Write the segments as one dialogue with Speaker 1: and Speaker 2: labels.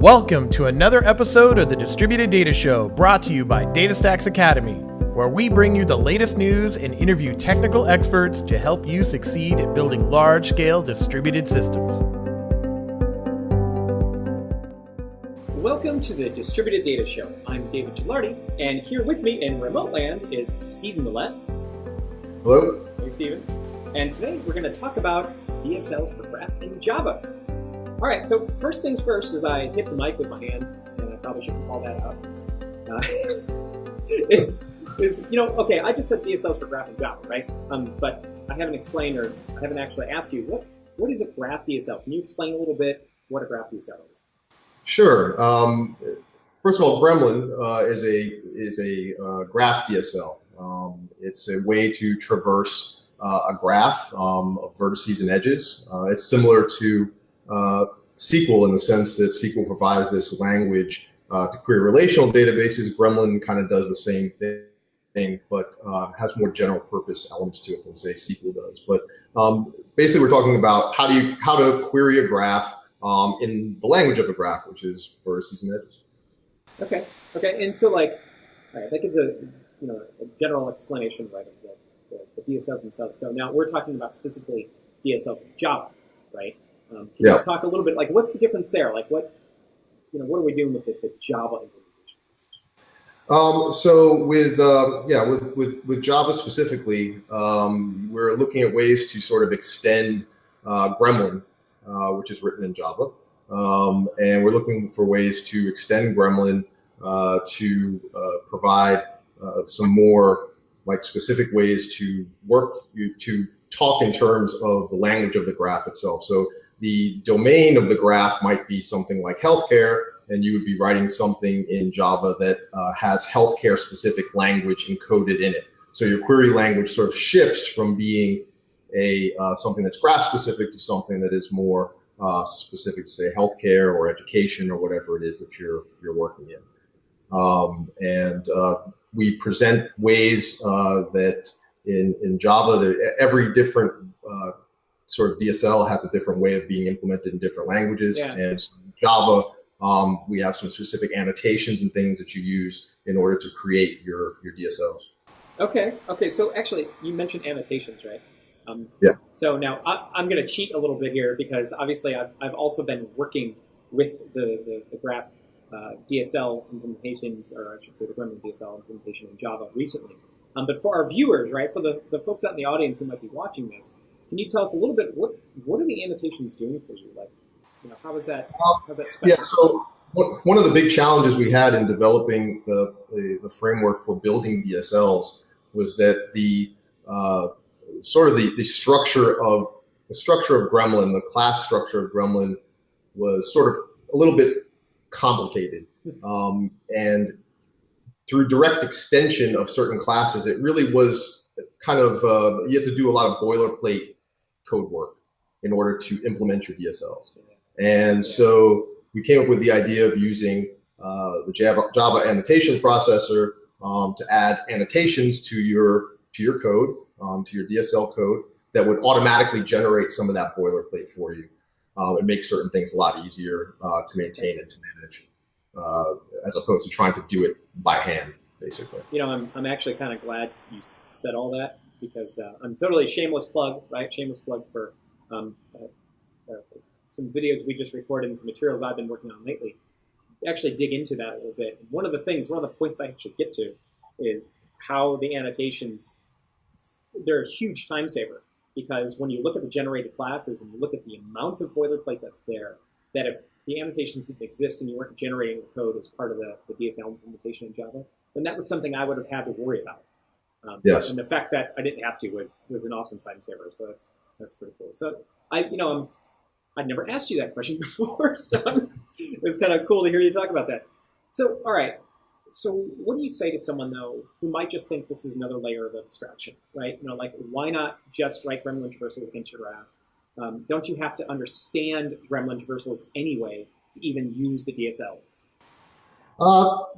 Speaker 1: Welcome to another episode of the Distributed Data Show, brought to you by DataStax Academy, where we bring you the latest news and interview technical experts to help you succeed at building large-scale distributed systems.
Speaker 2: Welcome to the Distributed Data Show. I'm David Gilardi, and here with me in remote land is Stephen Mallette.
Speaker 3: Hello.
Speaker 2: Hey, Stephen. And today we're going to talk about DSLs for Graph in Java. All right, so first things first, as I hit the mic with my hand, and I probably shouldn't call that out, okay, I just said DSLs for Graph in Java, right? But I haven't explained, or I haven't actually asked you, what is a Graph DSL? Can you explain a little bit what a Graph DSL is?
Speaker 3: Sure. First of all, Gremlin is a graph DSL. It's a way to traverse a graph of vertices and edges. It's similar to SQL in the sense that SQL provides this language to query relational databases. Gremlin kind of does the same thing, but has more general purpose elements to it than, say, SQL does. But basically, we're talking about how to query a graph in the language of a graph, which is vertices and edges.
Speaker 2: Okay, and so all right, that gives a general explanation, right, of the DSLs themselves. So now we're talking about specifically DSLs in Java, right? Can you talk a little bit, what's the difference there? What are we doing with the Java implementation?
Speaker 3: So with Java specifically, we're looking at ways to sort of extend Gremlin, which is written in Java, and we're looking for ways to extend Gremlin to provide some more specific ways to talk in terms of the language of the graph itself. So the domain of the graph might be something like healthcare, and you would be writing something in Java that has healthcare specific language encoded in it. So your query language sort of shifts from being something that's graph specific to something that is more specific to, say, healthcare or education or whatever it is that you're working in. We present ways that in Java, every different sort of DSL has a different way of being implemented in different languages. Yeah. And so in Java, we have some specific annotations and things that you use in order to create your DSLs.
Speaker 2: Okay. So actually, you mentioned annotations, right?
Speaker 3: Yeah.
Speaker 2: So now I'm going to cheat a little bit here because obviously I've also been working with the Graph DSL implementations, or I should say the Gremlin DSL implementation in Java recently. But for our viewers, right, for the folks out in the audience who might be watching this, can you tell us a little bit what are the annotations doing for you? How is that? How's that special?
Speaker 3: Yeah. So one of the big challenges we had in developing the framework for building DSLs was that the structure of Gremlin, the class structure of Gremlin, was sort of a little bit complicated, and through direct extension of certain classes, it really was kind of you had to do a lot of boilerplate code work in order to implement your DSLs. And so we came up with the idea of using the Java annotation processor to add annotations to your code, to your DSL code, that would automatically generate some of that boilerplate for you. It makes certain things a lot easier to maintain and to manage, as opposed to trying to do it by hand, basically.
Speaker 2: I'm actually kind of glad you said all that, because I'm totally shameless plug, right? Shameless plug for some videos we just recorded and some materials I've been working on lately. Actually dig into that a little bit. One of the points I actually get to is how the annotations, they're a huge time saver, because when you look at the generated classes and you look at the amount of boilerplate that's there, that if the annotations didn't exist and you weren't generating the code as part of the DSL implementation in Java, then that was something I would have had to worry about.
Speaker 3: Yes.
Speaker 2: And the fact that I didn't have to was an awesome time saver. So that's pretty cool. So I'd never asked you that question before, so it was kind of cool to hear you talk about that. So, all right. So what do you say to someone, though, who might just think this is another layer of abstraction, right? Why not just write Gremlin traversals against your graph? Don't you have to understand Gremlin traversals anyway to even use the DSLs?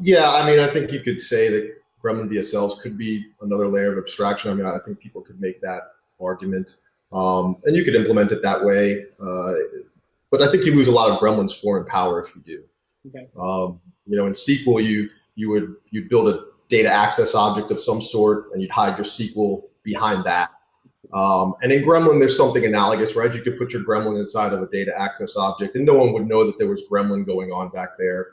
Speaker 3: Yeah, I think you could say that Gremlin DSLs could be another layer of abstraction. I think people could make that argument. And you could implement it that way. But I think you lose a lot of Gremlin's foreign power if you do.
Speaker 2: Okay.
Speaker 3: In SQL, you'd build a data access object of some sort, and you'd hide your SQL behind that. And in Gremlin, there's something analogous, right? You could put your Gremlin inside of a data access object, and no one would know that there was Gremlin going on back there.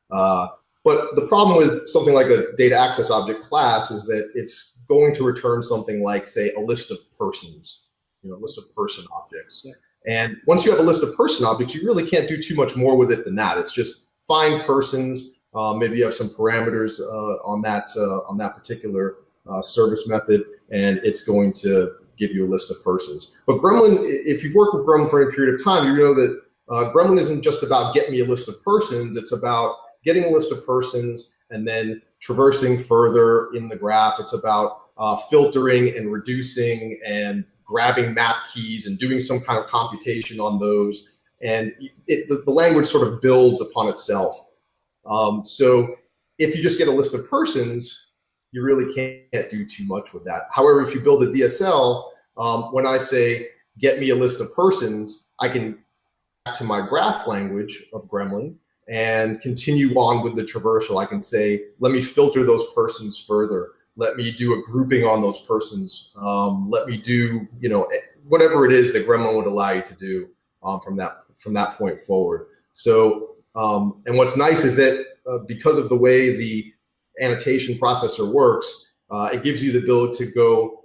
Speaker 3: But the problem with something like a data access object class is that it's going to return something like, say, a list of persons, a list of person objects. Yeah. And once you have a list of person objects, you really can't do too much more with it than that. It's just find persons. Maybe you have some parameters on that particular service method, and it's going to give you a list of persons. But Gremlin, if you've worked with Gremlin for any period of time, you know that Gremlin isn't just about get me a list of persons. It's about getting a list of persons and then traversing further in the graph. It's about filtering and reducing and grabbing map keys and doing some kind of computation on those. And the language sort of builds upon itself. So if you just get a list of persons, you really can't do too much with that. However, if you build a DSL, when I say get me a list of persons, I can go back to my graph language of Gremlin and continue on with the traversal. I can say, let me filter those persons further. Let me do a grouping on those persons. Let me do, whatever it is that Gremlin would allow you to do from that point forward. So, and what's nice is that because of the way the annotation processor works, it gives you the ability to go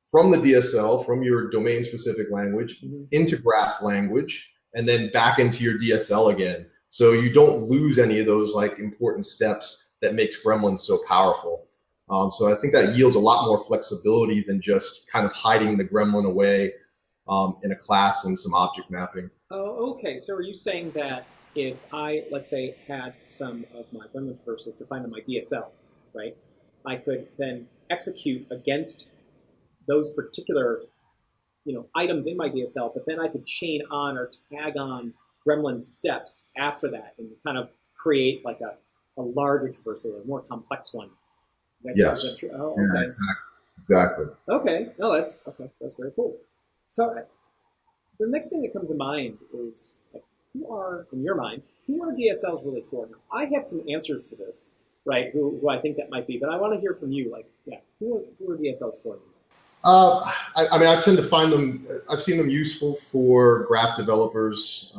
Speaker 3: from the DSL, from your domain-specific language, into graph language, and then back into your DSL again. So you don't lose any of those important steps that makes Gremlin so powerful. So I think that yields a lot more flexibility than just kind of hiding the Gremlin away in a class and some object mapping.
Speaker 2: Oh, okay. So are you saying that if I, let's say, had some of my Gremlin traversals defined in my DSL, right, I could then execute against those particular, items in my DSL, but then I could chain on or tag on Gremlin steps after that and kind of create like a larger traversal, a more complex one.
Speaker 3: Yes.
Speaker 2: Is that true? Oh, okay.
Speaker 3: Yeah, exactly.
Speaker 2: Okay. No, that's very cool. So the next thing that comes to mind is, who are DSLs really for? Now, I have some answers for this, right? Who I think that might be, but I want to hear from you. Who are DSLs for?
Speaker 3: I tend to find them. I've seen them useful for graph developers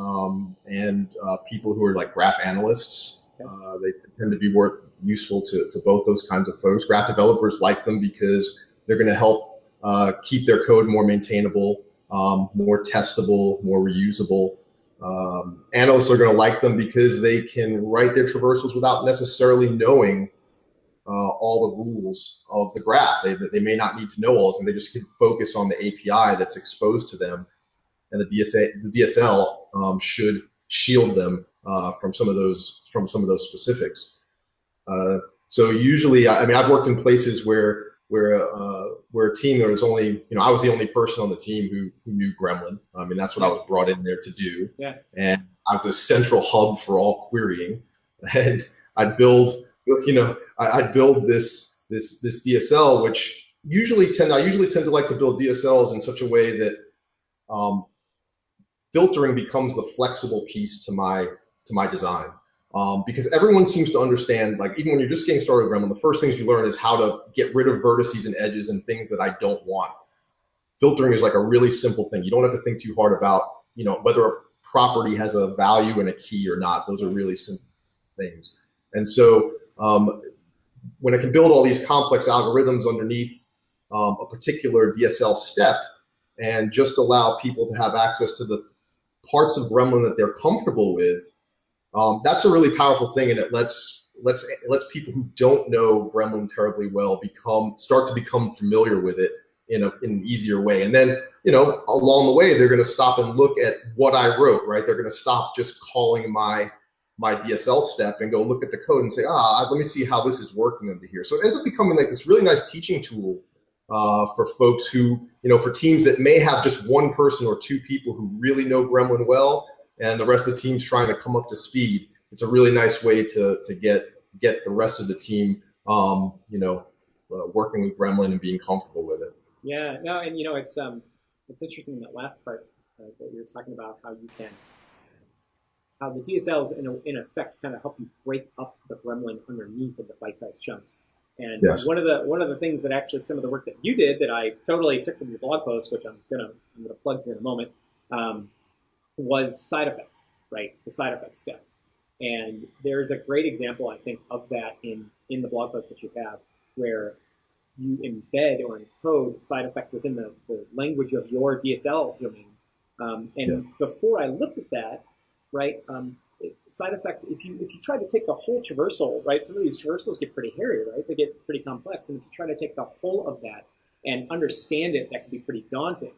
Speaker 3: and people who are like graph analysts. Okay. They tend to be more useful to both those kinds of folks. Graph developers like them because they're going to help keep their code more maintainable, more testable, more reusable. Analysts are going to like them because they can write their traversals without necessarily knowing all the rules of the graph. They may not need to know all this, and they just can focus on the API that's exposed to them. And the DSL should shield them from some of those specifics. So usually, I've worked in places where a team, there was only, I was the only person on the team who knew Gremlin. That's what I was brought in there to do. Yeah. And I was a central hub for all querying, and I'd build this DSL, which I usually tend to like to build DSLs in such a way that filtering becomes the flexible piece to my design. Because everyone seems to understand, even when you're just getting started with Gremlin, the first things you learn is how to get rid of vertices and edges and things that I don't want. Filtering is a really simple thing. You don't have to think too hard about, whether a property has a value and a key or not. Those are really simple things. And so when I can build all these complex algorithms underneath a particular DSL step and just allow people to have access to the parts of Gremlin that they're comfortable with, that's a really powerful thing, and it lets people who don't know Gremlin terribly well start to become familiar with it in an easier way. And then, along the way, they're going to stop and look at what I wrote, right? They're going to stop just calling my DSL step and go look at the code and say, let me see how this is working under here. So it ends up becoming this really nice teaching tool for folks who, for teams that may have just one person or two people who really know Gremlin well, and the rest of the team's trying to come up to speed. It's a really nice way to get the rest of the team, working with Gremlin and being comfortable with it. Yeah, no, and
Speaker 2: it's interesting, that last part that you were talking about, how you can how the DSLs in effect kind of help you break up the gremlin underneath into bite-sized chunks. And
Speaker 3: Yes.
Speaker 2: one of the things that actually some of the work that you did that I totally took from your blog post, which I'm gonna plug here in a moment, was side effect, right? The side effect step. And there's a great example, I think, of that in the blog post that you have, where you embed or encode side effect within the language of your DSL domain. Before I looked at that, right, side effect, if you try to take the whole traversal, right, some of these traversals get pretty hairy, right? They get pretty complex. And if you try to take the whole of that and understand it, that can be pretty daunting.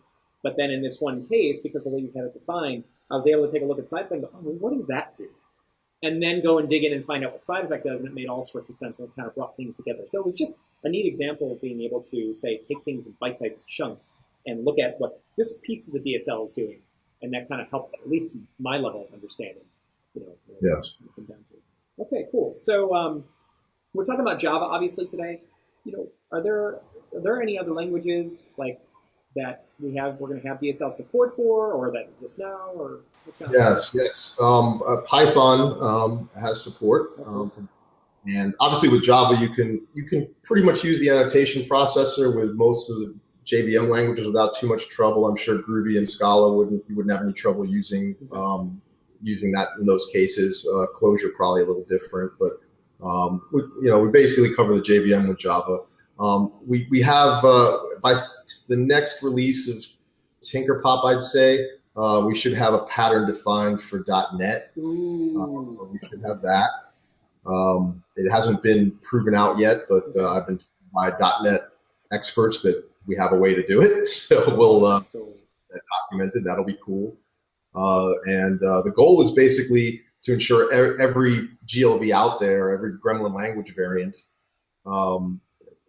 Speaker 2: But then in this one case, because the way you had it defined, I was able to take a look at side effect and go, oh, what does that do? And then go and dig in and find out what side effect does, and it made all sorts of sense and it kind of brought things together. So it was just a neat example of being able to, say, take things in bite-sized chunks and look at what this piece of the DSL is doing. And that kind of helped, at least my level of understanding.
Speaker 3: Yes.
Speaker 2: Okay, cool. So we're talking about Java, obviously, today. Are there any other languages like that we're going to have DSL support for, or that exist now, or what's going on?
Speaker 3: Yes. Python has support, and obviously with Java, you can pretty much use the annotation processor with most of the JVM languages without too much trouble. I'm sure Groovy and Scala you wouldn't have any trouble using that in those cases. Clojure probably a little different, but we basically cover the JVM with Java. We have by the next release of Tinkerpop, I'd say we should have a pattern defined for .NET. So we should have that. It hasn't been proven out yet, but I've been told by .NET experts that we have a way to do it. So we'll document it. That'll be cool. And the goal is basically to ensure every GLV out there, every Gremlin language variant,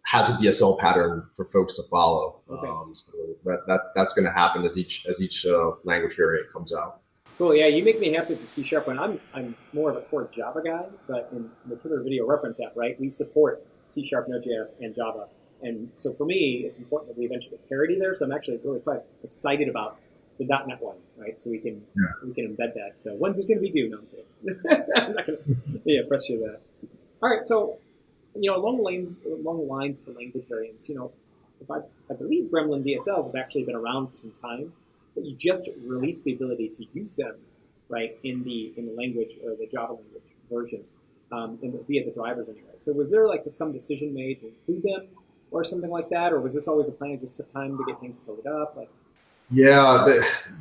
Speaker 3: has a DSL pattern for folks to follow.
Speaker 2: Okay.
Speaker 3: So that's going to happen as each language variant comes out.
Speaker 2: Cool. Yeah, you make me happy with the C# one. I'm more of a core Java guy, but in the Killer Video Reference app, right, we support C#, Node.js, and Java. And so for me, it's important that we eventually get parity there. So I'm actually really quite excited about the .NET one, right? So we can embed that. So when's it going to be due? No, I'm kidding. I'm not going to press you that. All right. So along the lines of the language variants, I believe Gremlin DSLs have actually been around for some time, but you just released the ability to use them, right, in the language or the Java language version, via the drivers anyway. So was there some decision made to include them or something like that, or was this always the plan? It just took time to get things coded up?
Speaker 3: Yeah,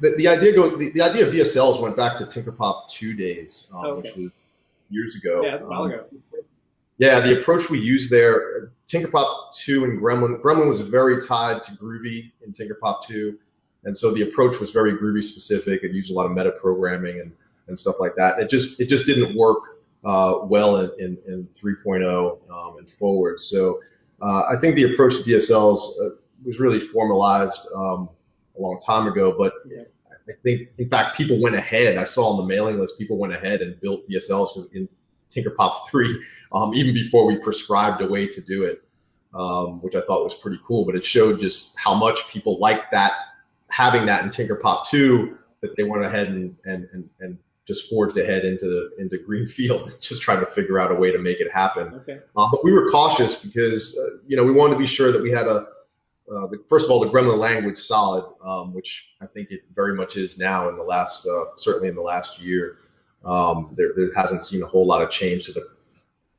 Speaker 3: the idea of DSLs went back to Tinkerpop 2 days, which was years ago.
Speaker 2: Yeah, that's a while ago.
Speaker 3: Yeah, the approach we used there, Tinkerpop 2 and Gremlin was very tied to Groovy in Tinkerpop 2. And so the approach was very Groovy specific. It used a lot of meta programming and stuff like that. It just didn't work well in 3.0 and forward. So I think the approach to DSLs was really formalized a long time ago. But I think, in fact, people went ahead. I saw on the mailing list, people went ahead and built DSLs in Tinkerpop 3 even before we prescribed a way to do it, which I thought was pretty cool. But it showed just how much people liked that, having that in Tinkerpop 2, that they went ahead and just forged ahead into Greenfield and just tried to figure out a way to make it happen.
Speaker 2: Okay.
Speaker 3: But we were cautious because we wanted to be sure that we had first of all, the Gremlin language solid, which I think it very much is now in the last, certainly in the last year. There hasn't seen a whole lot of change to the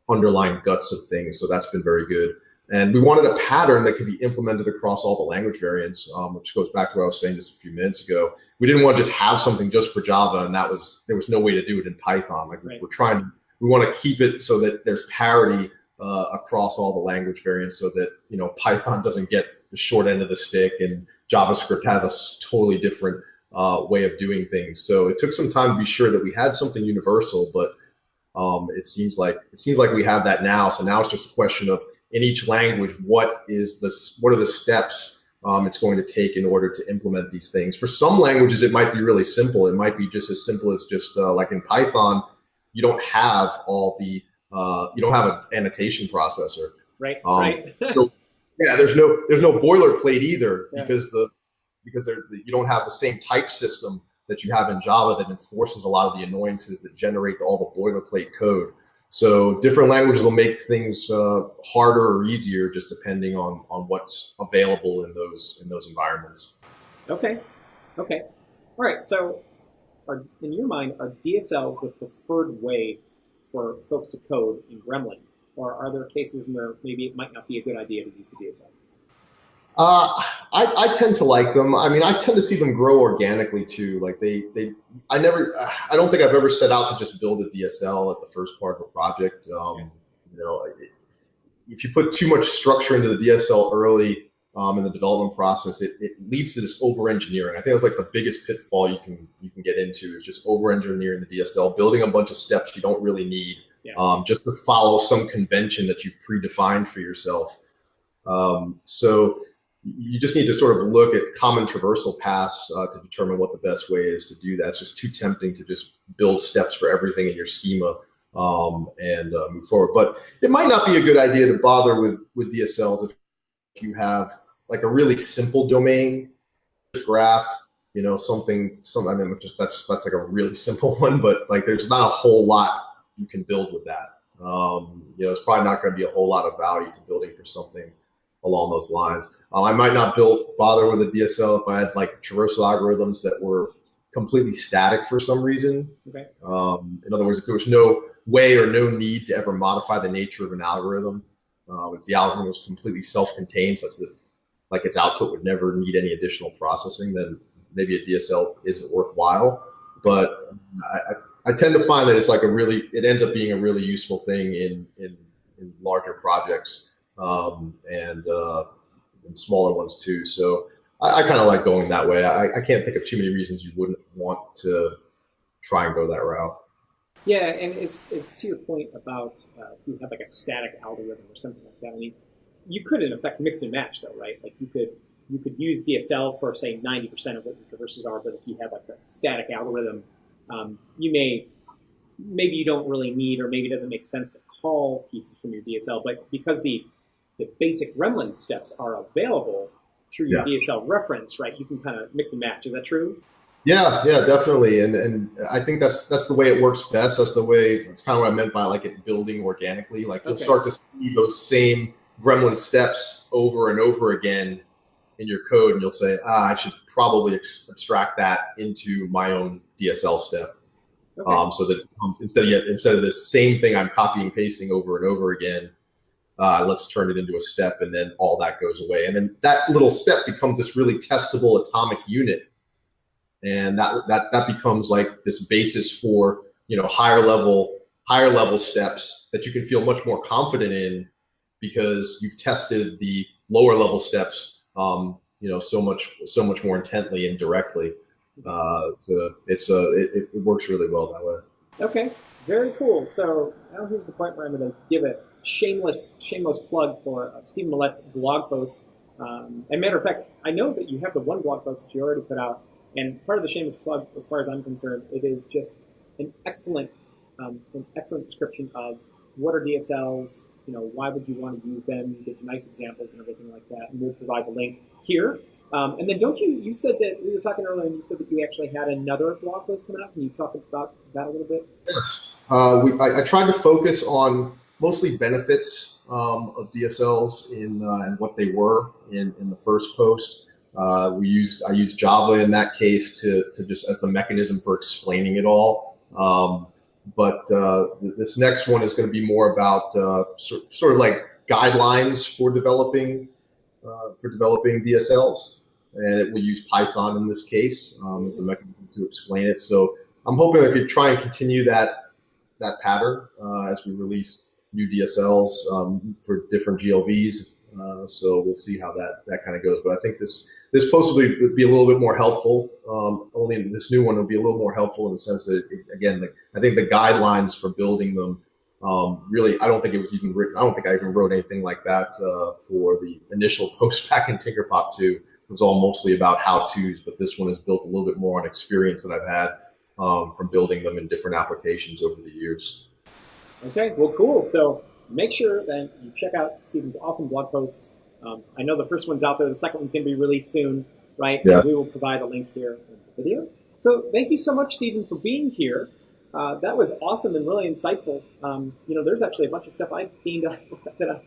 Speaker 3: underlying guts of things, so that's been very good. And we wanted a pattern that could be implemented across all the language variants, which goes back to what I was saying just a few minutes ago. We didn't want to just have something just for Java, and there was no way to do it in Python.
Speaker 2: Right.
Speaker 3: We want to keep it so that there's parity across all the language variants, so that Python doesn't get the short end of the stick, and JavaScript has a totally different way of doing things. So it took some time to be sure that we had something universal, but it seems like we have that now. So now it's just a question of, in each language, what are the steps it's going to take in order to implement these things. For some languages, it might be really simple. It might be just as simple as just like in Python, you don't have you don't have an annotation processor.
Speaker 2: Right. Right.
Speaker 3: So, yeah, there's no boilerplate either, because you don't have the same type system that you have in Java that enforces a lot of the annoyances that generate all the boilerplate code. So different languages will make things harder or easier just depending on what's available in those environments.
Speaker 2: Okay. All right. So, in your mind, are DSLs the preferred way for folks to code in Gremlin, or are there cases where maybe it might not be a good idea to use the DSLs?
Speaker 3: I tend to like them. I mean, I tend to see them grow organically too. Like I don't think I've ever set out to just build a DSL at the first part of a project. If you put too much structure into the DSL early in the development process, it leads to this over-engineering. I think that's like the biggest pitfall you can get into is just over-engineering the DSL, building a bunch of steps you don't really need, just to follow some convention that you've predefined for yourself. So you just need to sort of look at common traversal paths to determine what the best way is to do that. It's just too tempting to just build steps for everything in your schema and move forward. But it might not be a good idea to bother with DSLs if you have like a really simple domain graph, something. I mean, that's like a really simple one, but like there's not a whole lot you can build with that. It's probably not going to be a whole lot of value to building for something along those lines. I might not bother with a DSL if I had like traversal algorithms that were completely static for some reason. Okay. In other words, if there was no way or no need to ever modify the nature of an algorithm, if the algorithm was completely self-contained such that like its output would never need any additional processing, then maybe a DSL isn't worthwhile. But I tend to find that it's like it ends up being a really useful thing in larger projects. And smaller ones too. So I kind of like going that way. I can't think of too many reasons you wouldn't want to try and go that route.
Speaker 2: Yeah, and it's to your point about if you have like a static algorithm or something like that. I mean, you could in effect mix and match though, right? Like you could use DSL for say 90% of what your traverses are, but if you have like a static algorithm, maybe you don't really need, or maybe it doesn't make sense to call pieces from your DSL, but because the basic Gremlin steps are available through your DSL reference, right? You can kind of mix and match. Is that true?
Speaker 3: Yeah, definitely. And I think that's the way it works best. That's kind of what I meant by like it building organically. Like you'll start to see those same Gremlin steps over and over again in your code, and you'll say, I should probably abstract that into my own DSL step. Okay. So that instead of this same thing I'm copying and pasting over and over again, let's turn it into a step, and then all that goes away. And then that little step becomes this really testable atomic unit. And that becomes like this basis for, higher level steps that you can feel much more confident in because you've tested the lower level steps, so much more intently and directly. So it works really well that way.
Speaker 2: Okay, very cool. So now here's the point where I'm going to give a shameless plug for Stephen Mallette's blog post. And matter of fact, I know that you have the one blog post that you already put out, and part of the shameless plug, as far as I'm concerned, it is just an excellent description of what are DSLs, why would you want to use them, you get some nice examples and everything like that, and we'll provide the link here. And then you said that, we were talking earlier, and you said that you actually had another blog post coming out. Can you talk about that a little bit?
Speaker 3: Yes. I tried to focus on mostly benefits of DSLs and what they were in the first post. I used Java in that case to just as the mechanism for explaining it all. But this next one is going to be more about sort of like guidelines for developing DSLs, and it will use Python in this case as a mechanism to explain it. So I'm hoping I could try and continue that pattern as we release new DSLs for different GLVs. So we'll see how that kind of goes. But I think this post will be a little bit more helpful. Only this new one will be a little more helpful in the sense that, I think the guidelines for building them, really, I don't think it was even written. I don't think I even wrote anything like that for the initial post back in Tinkerpop 2. It was all mostly about how-tos, but this one is built a little bit more on experience that I've had from building them in different applications over the years.
Speaker 2: Okay, well, cool. So make sure that you check out Stephen's awesome blog posts. I know the first one's out there. The second one's going to be released soon, right?
Speaker 3: Yeah.
Speaker 2: We will provide a link here in the video. So thank you so much, Stephen, for being here. That was awesome and really insightful. There's actually a bunch of stuff I gained that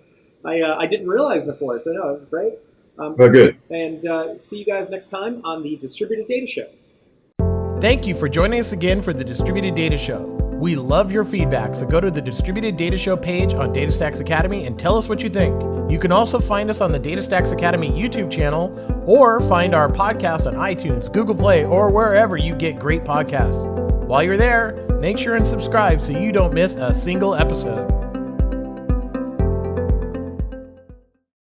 Speaker 2: I didn't realize before. So no, it was great.
Speaker 3: Good.
Speaker 2: And see you guys next time on the Distributed Data Show.
Speaker 1: Thank you for joining us again for the Distributed Data Show. We love your feedback, so go to the Distributed Data Show page on DataStax Academy and tell us what you think. You can also find us on the DataStax Academy YouTube channel or find our podcast on iTunes, Google Play, or wherever you get great podcasts. While you're there, make sure and subscribe so you don't miss a single episode.